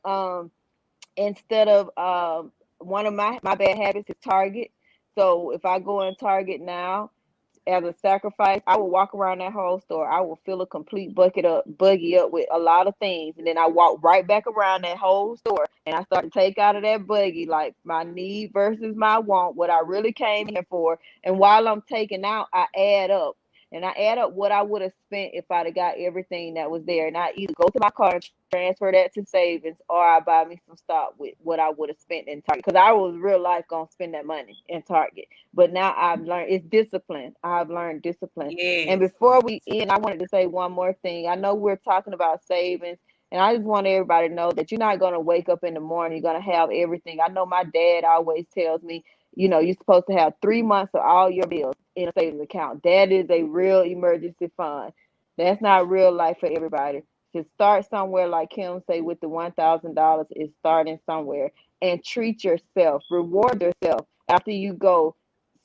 Instead of one of my bad habits is Target. So if I go in Target now, as a sacrifice, I will walk around that whole store. I will fill a complete buggy up with a lot of things, and then I walk right back around that whole store, and I start to take out of that buggy like my need versus my want, what I really came here for. And while I'm taking out, I add up. And I add up what I would have spent if I'd have got everything that was there. And I either go to my car and transfer that to savings, or I buy me some stock with what I would have spent in Target. Because I was real life gonna spend that money in Target. But now I've learned it's discipline. I've learned discipline. And Yes. before we end, I wanted to say one more thing. I know we're talking about savings, and I just want everybody to know that you're not going to wake up in the morning, you're going to have everything. I know my dad always tells me, you're supposed to have 3 months of all your bills in a savings account. That is a real emergency fund. That's not real life for everybody. To start somewhere, like Kim say, with the $1,000 is starting somewhere, and treat yourself, reward yourself after you go.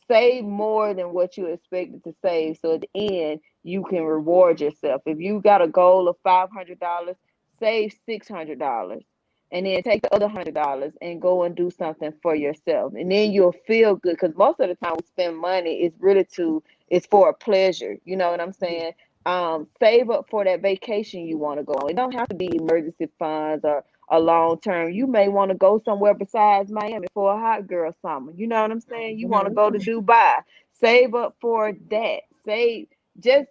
Save more than what you expected to save, so at the end you can reward yourself. If you got a goal of $500, save $600, and then take the other $100 and go and do something for yourself, and then you'll feel good. Because most of the time we spend money is really it's for a pleasure. You know what I'm saying? Save up for that vacation you want to go on. It don't have to be emergency funds or a long term. You may want to go somewhere besides Miami for a hot girl summer. You know what I'm saying? You want to go to Dubai. Save up for that. Just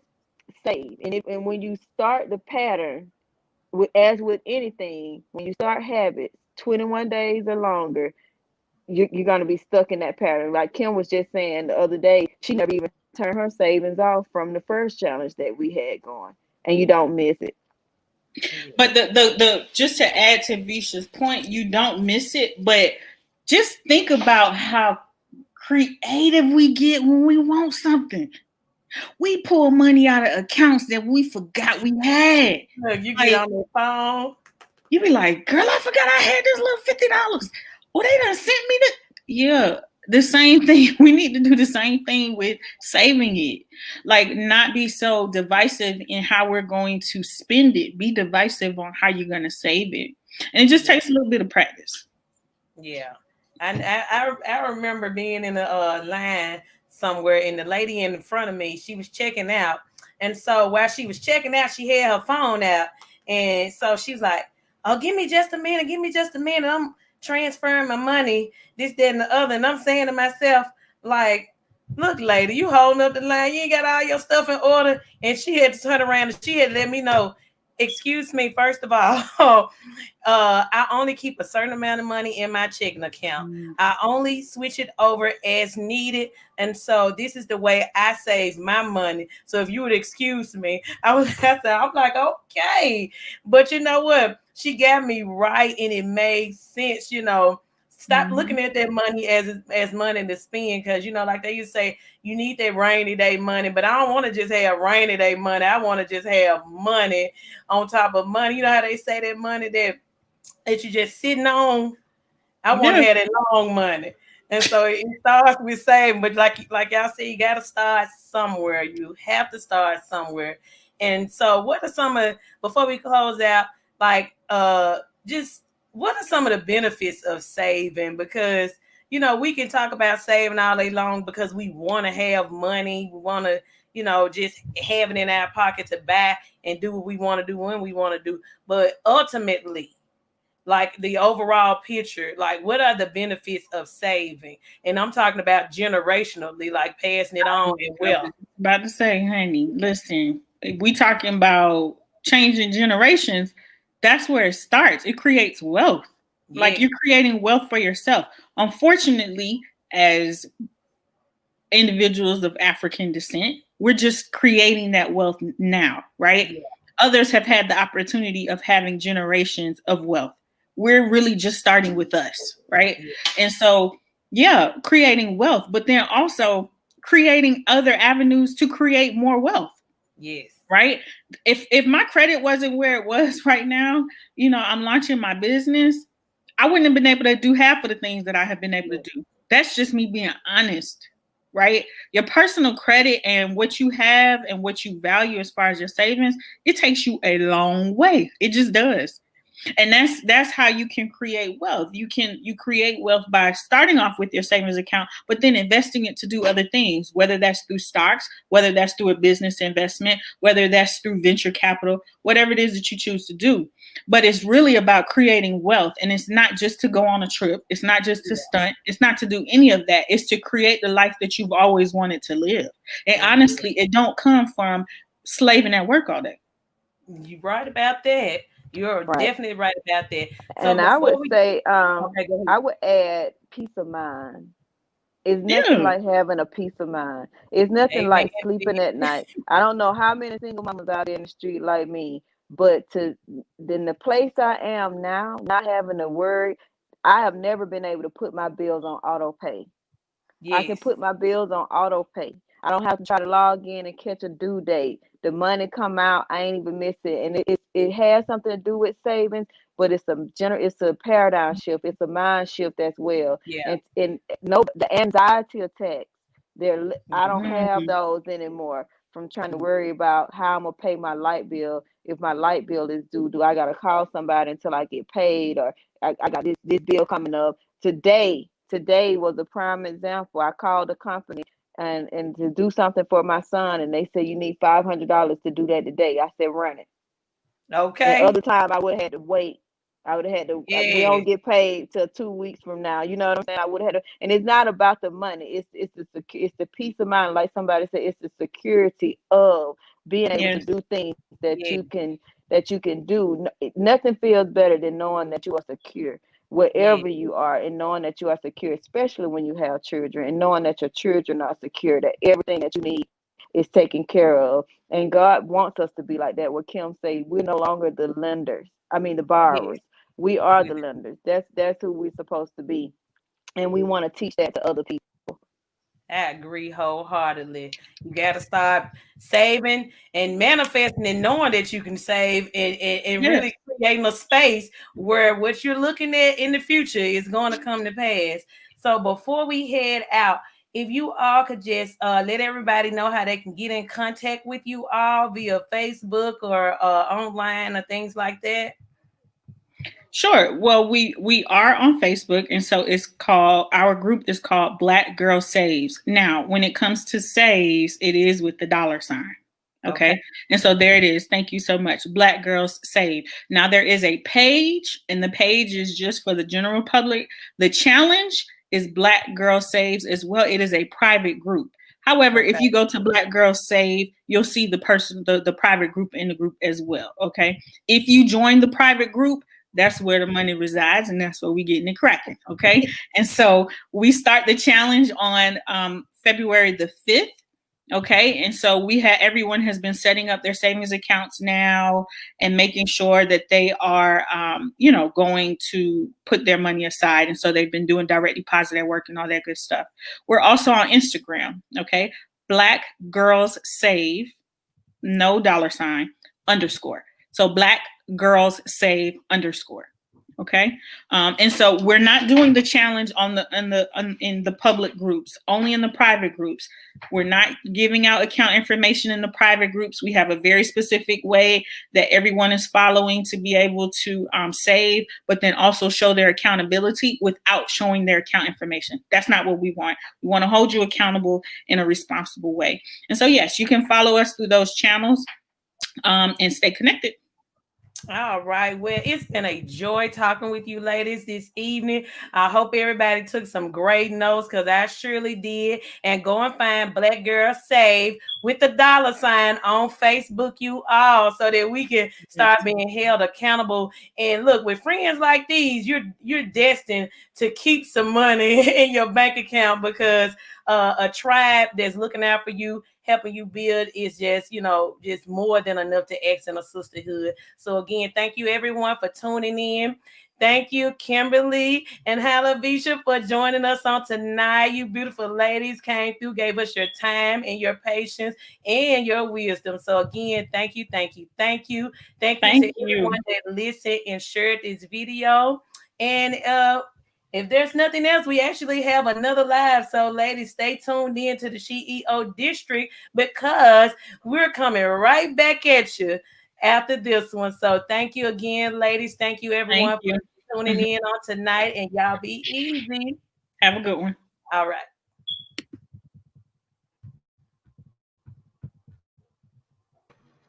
save. And when you start the pattern, as with anything, when you start habits, 21 days or longer, you're going to be stuck in that pattern. Like Kim was just saying the other day, she never even turned her savings off from the first challenge that we had going, and you don't miss it. But the just to add to Visha's point, you don't miss it, but just think about how creative we get when we want something. We pull money out of accounts that we forgot we had. Look, you Like, get on the phone. you be like, girl, I forgot I had this little $50. Well, they done sent me the yeah. The same thing. We need to do the same thing with saving it. Like, not be so divisive in how we're going to spend it. Be divisive on how you're going to save it. And it just takes a little bit of practice. Yeah. And I remember being in a line somewhere, and the lady in front of me, she was checking out. And so while she was checking out, she had her phone out. And so she was like, "Oh, give me just a minute. Give me just a minute. I'm transferring my money, this, that, and the other." And I'm saying to myself, like, "Look, lady, you holding up the line. You ain't got all your stuff in order." And she had to turn around and she had to let me know, "Excuse me, first of all, I only keep a certain amount of money in my checking account. I only switch it over as needed. And so this is the way I save my money. So if you would excuse me," I'm like, okay. But you know what? She got me right, and it made sense, Stop looking at that money as money to spend, because like they used to say, you need that rainy day money. But I don't want to just have rainy day money. I want to just have money on top of money. You know how they say that money that you just sitting on? I want to Yeah. have that long money. And so it starts with saving, but like y'all said, you gotta start somewhere. You have to start somewhere. And so what are some of, before we close out, like just what are some of the benefits of saving? Because we can talk about saving all day long because we want to have money. We want to, just have it in our pocket to buy and do what we want to do when we want to do. But ultimately, like the overall picture, like what are the benefits of saving? And I'm talking about generationally, like passing it on and I was wealth. about to say, honey, listen, if we talking about changing generations, that's where it starts. It creates wealth. Like Yes, you're creating wealth for yourself. Unfortunately, as individuals of African descent, we're just creating that wealth now, right? yeah, Others have had the opportunity of having generations of wealth. We're really just starting with us, right? yeah, And so, yeah, creating wealth, but then also creating other avenues to create more wealth, yes, right? If my credit wasn't where it was right now, I'm launching my business, I wouldn't have been able to do half of the things that I have been able to yeah, do. That's just me being honest, right? Your personal credit and what you have and what you value as far as your savings, it takes you a long way. It just does. And that's how you can create wealth. You create wealth by starting off with your savings account, but then investing it to do other things, whether that's through stocks, whether that's through a business investment, whether that's through venture capital, whatever it is that you choose to do. But it's really about creating wealth, and it's not just to go on a trip, it's not just to yeah, stunt, it's not to do any of that. It's to create the life that you've always wanted to live. And honestly, exactly. it don't come from slaving at work all day. You're right about that. You're Right. definitely right about that. So And I before would we, say, okay, go ahead. I would add peace of mind. It's nothing Yeah. like having a peace of mind. It's nothing Amen. like sleeping at night. I don't know how many single mamas out there in the street like me, but to in the place I am now, not having to worry, I have never been able to put my bills on auto pay. I can Yes, put my bills on auto pay. I don't have to try to log in and catch a due date. The money come out, I ain't even miss it, and it has something to do with savings, but it's a paradigm shift. It's a mind shift as well, yeah, and no, the anxiety attacks. I don't have Mhm. those anymore. From trying to worry about how I'm gonna pay my light bill. If my light bill is due, do I gotta call somebody until I get paid, or I got this bill coming up? Today was a prime example. I called the company and to do something for my son, and they said you need $500 to do that today. I said run it. And okay, other time I would have had to wait. I would have had to. We yeah, don't get paid till 2 weeks from now. You know what I'm saying? I would have had to. And it's not about the money. It's the peace of mind. Like somebody said, it's the security of being able to Yes. do things yeah, that you can do. Nothing feels better than knowing that you are secure yeah, wherever you are, and knowing that you are secure, especially when you have children, and knowing that your children are secure, that everything that you need is taken care of. And God wants us to be like that. What Kim say, we're no longer the lenders. I mean the yeah. borrowers. We are the lenders. That's who we're supposed to be. And we want to teach that to other people. I agree wholeheartedly. You got to start saving and manifesting and knowing that you can save and Yes. really creating a space where what you're looking at in the future is going to come to pass. So before we head out, if you all could just let everybody know how they can get in contact with you all via Facebook or online or things like that. Sure. Well, we are on Facebook, and so it's called, our group is called Black Girl Saves. Now, when it comes to saves, it is with the dollar sign. Okay. Okay. And so there it is. Thank you so much. Black Girls Save. Now there is a page, and the page is just for the general public. The challenge is Black Girl Saves as well. It is a private group. However, if Okay. you go to Black Girls Save, you'll see the private group in the group as well. Okay. If you join the private group, that's where the money resides, and that's where we getting it cracking. Okay. And so we start the challenge on February the 5th. Okay. And so everyone has been setting up their savings accounts now and making sure that they are, going to put their money aside. And so they've been doing direct deposit at work and all that good stuff. We're also on Instagram. Okay. Black Girls Save, no dollar sign, underscore. So Black Girls Save underscore. Okay. And so we're not doing the challenge in the public groups, only in the private groups. We're not giving out account information in the private groups. We have a very specific way that everyone is following to be able to save, but then also show their accountability without showing their account information. That's not what we want. We want to hold you accountable in a responsible way. And so, yes, you can follow us through those channels and stay connected. All right. Well, it's been a joy talking with you ladies this evening. I hope everybody took some great notes because I surely did. And go and find Black Girl Save with the $ on Facebook, you all, so that we can start being held accountable. And look, with friends like these, you're destined to keep some money in your bank account because a tribe that's looking out for you, helping you build is just, just more than enough to act in a sisterhood. So again, thank you everyone for tuning in. Thank you, Kimberly and Halaveshia, for joining us on tonight. You beautiful ladies came through, gave us your time and your patience and your wisdom. So again, thank you, thank you, thank you. Thank you to Thank you. everyone that listened and shared this video. And if there's nothing else, we actually have another live. So, ladies, stay tuned in to the SheEO District because we're coming right back at you after this one. So, thank you again, ladies. Thank you, Thank everyone, for you. tuning in on tonight. And y'all be easy. Have a good one. All right.